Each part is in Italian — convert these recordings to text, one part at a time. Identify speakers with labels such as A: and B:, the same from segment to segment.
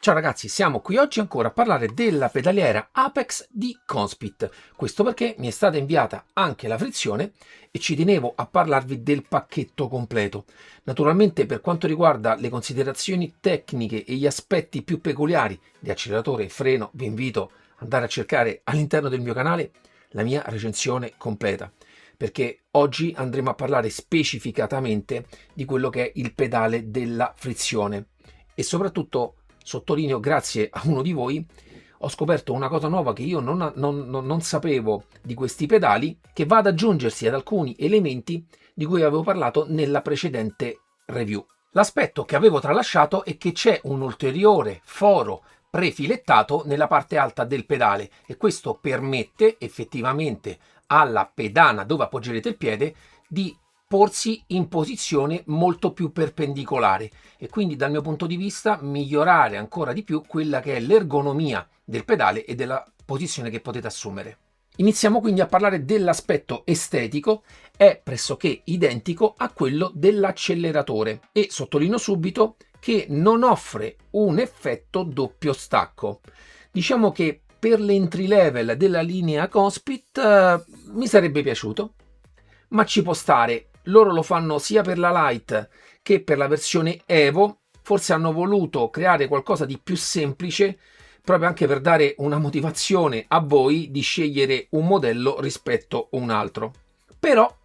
A: Ciao ragazzi, siamo qui oggi ancora a parlare della pedaliera Apex di Conspit. Questo perché mi è stata inviata anche la frizione e ci tenevo a parlarvi del pacchetto completo. Naturalmente per quanto riguarda le considerazioni tecniche e gli aspetti più peculiari di acceleratore e freno, vi invito ad andare a cercare all'interno del mio canale la mia recensione completa, perché oggi andremo a parlare specificatamente di quello che è il pedale della frizione e soprattutto sottolineo, grazie a uno di voi, ho scoperto una cosa nuova che io non sapevo di questi pedali, che va ad aggiungersi ad alcuni elementi di cui avevo parlato nella precedente review. L'aspetto che avevo tralasciato è che c'è un ulteriore foro prefilettato nella parte alta del pedale e questo permette effettivamente alla pedana dove appoggerete il piede di porsi in posizione molto più perpendicolare e quindi dal mio punto di vista migliorare ancora di più quella che è l'ergonomia del pedale e della posizione che potete assumere. Iniziamo quindi a parlare dell'aspetto estetico, è pressoché identico a quello dell'acceleratore e sottolineo subito che non offre un effetto doppio stacco. Diciamo che per l'entry level della linea Conspit mi sarebbe piaciuto, ma ci può stare. Loro lo fanno sia per la Lite che per la versione Evo. Forse hanno voluto creare qualcosa di più semplice proprio anche per dare una motivazione a voi di scegliere un modello rispetto a un altro. Però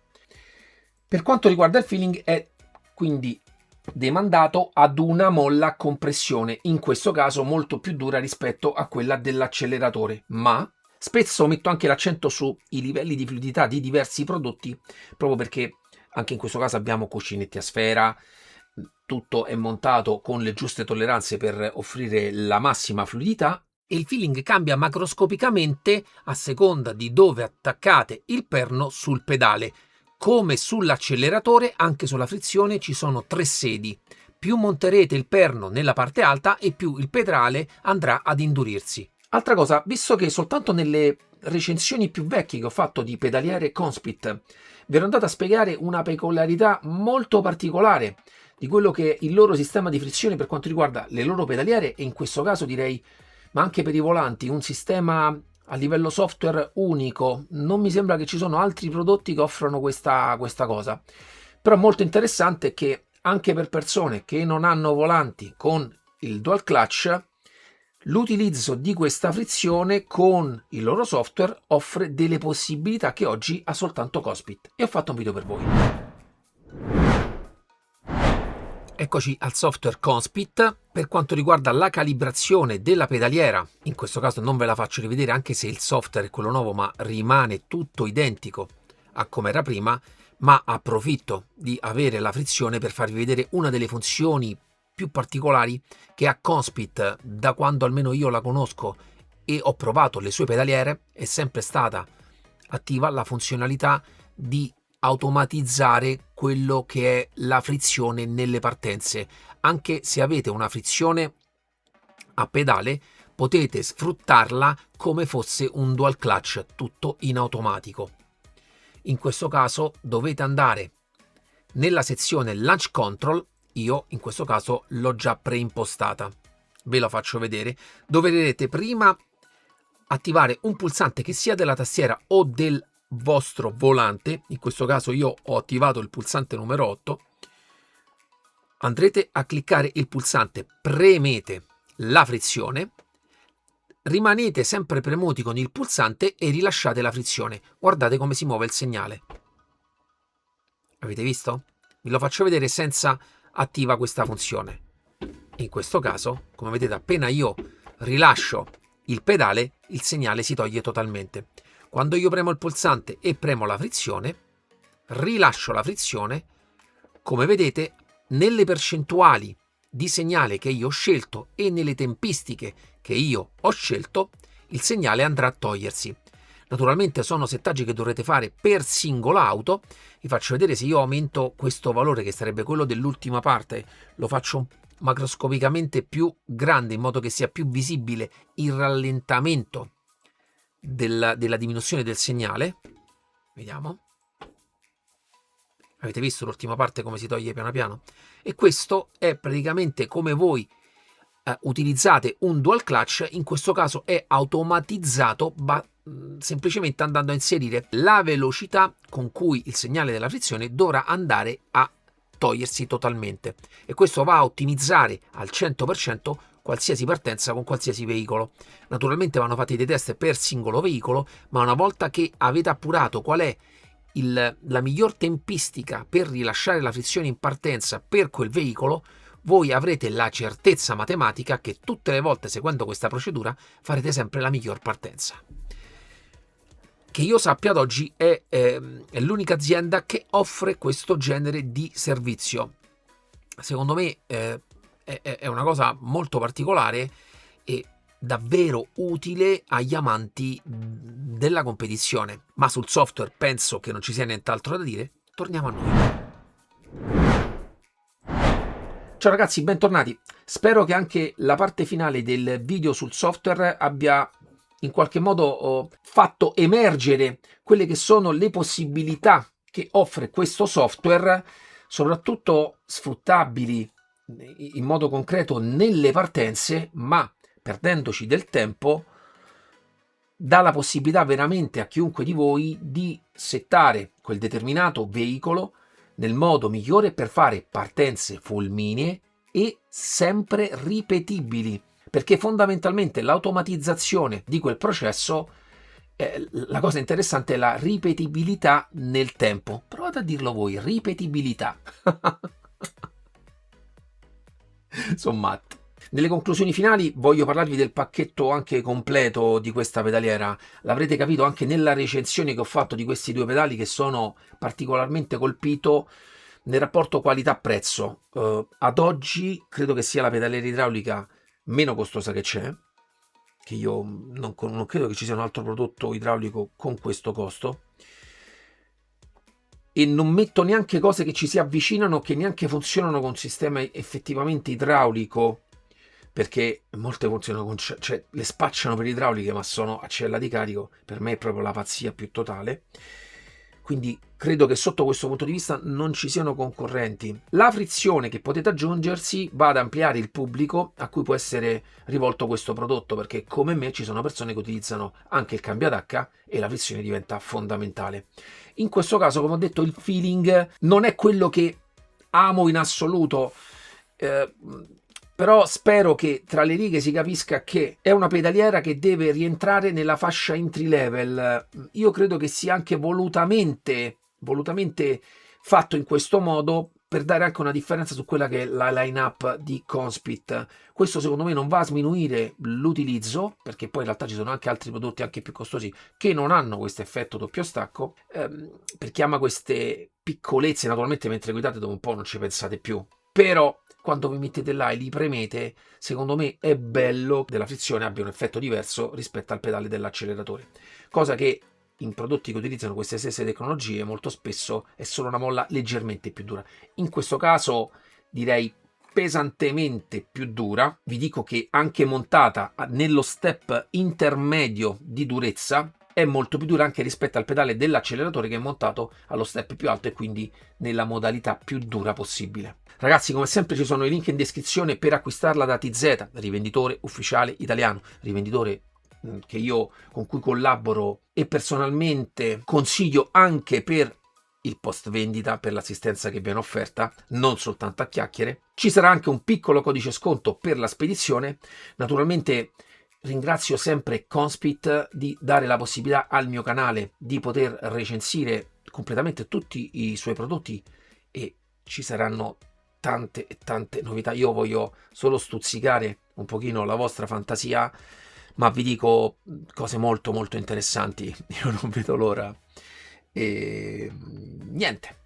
A: per quanto riguarda il feeling è quindi demandato ad una molla a compressione, in questo caso molto più dura rispetto a quella dell'acceleratore, ma spesso metto anche l'accento sui livelli di fluidità di diversi prodotti, proprio perché anche in questo caso abbiamo cuscinetti a sfera, tutto è montato con le giuste tolleranze per offrire la massima fluidità e il feeling cambia macroscopicamente a seconda di dove attaccate il perno sul pedale. Come sull'acceleratore, anche sulla frizione ci sono 3 sedi. Più monterete il perno nella parte alta e più il pedale andrà ad indurirsi. Altra cosa, visto che soltanto nelle recensioni più vecchie che ho fatto di pedaliere Conspit vi ero andato a spiegare una peculiarità molto particolare di quello che è il loro sistema di frizione per quanto riguarda le loro pedaliere e in questo caso direi, ma anche per i volanti, un sistema a livello software unico. Non mi sembra che ci sono altri prodotti che offrono questa cosa, però molto interessante che anche per persone che non hanno volanti con il dual clutch, l'utilizzo di questa frizione con il loro software offre delle possibilità che oggi ha soltanto Conspit e ho fatto un video per voi. Eccoci al software Conspit. Per quanto riguarda la calibrazione della pedaliera, in questo caso non ve la faccio rivedere anche se il software è quello nuovo, ma rimane tutto identico a come era prima, ma approfitto di avere la frizione per farvi vedere una delle funzioni più particolari che ha Conspit da quando almeno io la conosco e ho provato le sue pedaliere. È sempre stata attiva la funzionalità di automatizzare quello che è la frizione nelle partenze. Anche se avete una frizione a pedale potete sfruttarla come fosse un dual clutch, tutto in automatico. In questo caso dovete andare nella sezione Launch Control, io in questo caso l'ho già preimpostata, ve la faccio vedere. Dovrete prima attivare un pulsante che sia della tastiera o del vostro volante. In questo caso io ho attivato il pulsante numero 8. Andrete a cliccare il pulsante, premete la frizione, rimanete sempre premuti con il pulsante e rilasciate la frizione. Guardate come si muove il segnale. Avete visto? Vi lo faccio vedere senza attiva questa funzione. In questo caso, come vedete, appena io rilascio il pedale, il segnale si toglie totalmente. Quando io premo il pulsante e premo la frizione, rilascio la frizione, come vedete, nelle percentuali di segnale che io ho scelto e nelle tempistiche che io ho scelto, il segnale andrà a togliersi. Naturalmente sono settaggi che dovrete fare per singola auto. Vi faccio vedere se io aumento questo valore, che sarebbe quello dell'ultima parte, lo faccio macroscopicamente più grande in modo che sia più visibile il rallentamento della diminuzione del segnale. Vediamo. Avete visto l'ultima parte come si toglie piano piano? E questo è praticamente come voi utilizzate un dual clutch, in questo caso è automatizzato, semplicemente andando a inserire la velocità con cui il segnale della frizione dovrà andare a togliersi totalmente, e questo va a ottimizzare al 100% qualsiasi partenza con qualsiasi veicolo. Naturalmente vanno fatti dei test per singolo veicolo, ma una volta che avete appurato qual è la miglior tempistica per rilasciare la frizione in partenza per quel veicolo, voi avrete la certezza matematica che tutte le volte seguendo questa procedura farete sempre la miglior partenza. Che io sappia ad oggi è l'unica azienda che offre questo genere di servizio. Secondo me è una cosa molto particolare e davvero utile agli amanti della competizione. Ma sul software penso che non ci sia nient'altro da dire. Torniamo a noi. Ciao ragazzi, bentornati. Spero che anche la parte finale del video sul software abbia in qualche modo fatto emergere quelle che sono le possibilità che offre questo software, soprattutto sfruttabili in modo concreto nelle partenze, ma perdendoci del tempo dà la possibilità veramente a chiunque di voi di settare quel determinato veicolo nel modo migliore per fare partenze fulminee e sempre ripetibili, perché fondamentalmente l'automatizzazione di quel processo, la cosa interessante è la ripetibilità nel tempo. Provate a dirlo voi, ripetibilità. Insomma, nelle conclusioni finali voglio parlarvi del pacchetto anche completo di questa pedaliera. L'avrete capito anche nella recensione che ho fatto di questi due pedali, che sono particolarmente colpito nel rapporto qualità-prezzo. Ad oggi credo che sia la pedaliera idraulica meno costosa che c'è, che io non credo che ci sia un altro prodotto idraulico con questo costo, e non metto neanche cose che ci si avvicinano, che neanche funzionano con sistema effettivamente idraulico, perché molte funzionano con, cioè le spacciano per idrauliche ma sono a cella di carico. Per me è proprio la pazzia più totale, quindi credo che sotto questo punto di vista non ci siano concorrenti. La frizione che potete aggiungersi va ad ampliare il pubblico a cui può essere rivolto questo prodotto, perché come me ci sono persone che utilizzano anche il cambio ad H e la frizione diventa fondamentale. In questo caso, come ho detto, il feeling non è quello che amo in assoluto, però spero che tra le righe si capisca che è una pedaliera che deve rientrare nella fascia entry level. Io credo che sia anche volutamente fatto in questo modo per dare anche una differenza su quella che è la line-up di Conspit. Questo secondo me non va a sminuire l'utilizzo, perché poi in realtà ci sono anche altri prodotti anche più costosi che non hanno questo effetto doppio stacco. Per chi ama queste piccolezze, naturalmente mentre guidate dopo un po' non ci pensate più, però quando vi mettete là e li premete, secondo me è bello che la frizione abbia un effetto diverso rispetto al pedale dell'acceleratore, cosa che in prodotti che utilizzano queste stesse tecnologie molto spesso è solo una molla leggermente più dura. In questo caso direi pesantemente più dura. Vi dico che anche montata nello step intermedio di durezza è molto più dura anche rispetto al pedale dell'acceleratore, che è montato allo step più alto e quindi nella modalità più dura possibile. Ragazzi, come sempre ci sono i link in descrizione per acquistarla da TZ, rivenditore ufficiale italiano, rivenditore con cui collaboro e personalmente consiglio anche per il post vendita, per l'assistenza che viene offerta, non soltanto a chiacchiere. Ci sarà anche un piccolo codice sconto per la spedizione. Naturalmente ringrazio sempre Conspit di dare la possibilità al mio canale di poter recensire completamente tutti i suoi prodotti, e ci saranno tante e tante novità. Io voglio solo stuzzicare un pochino la vostra fantasia, ma vi dico cose molto molto interessanti. Io non vedo l'ora. E niente,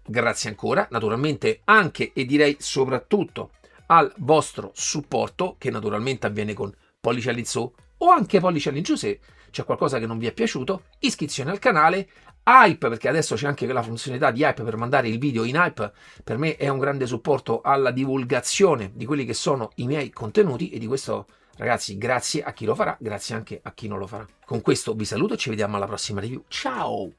A: grazie ancora, naturalmente anche e direi soprattutto al vostro supporto, che naturalmente avviene con pollice all'insù o anche pollice all'ingiù se c'è qualcosa che non vi è piaciuto, iscrizione al canale, hype, perché adesso c'è anche la funzionalità di hype per mandare il video in hype. Per me è un grande supporto alla divulgazione di quelli che sono i miei contenuti, e di questo, ragazzi, grazie a chi lo farà, grazie anche a chi non lo farà. Con questo vi saluto e ci vediamo alla prossima review. Ciao!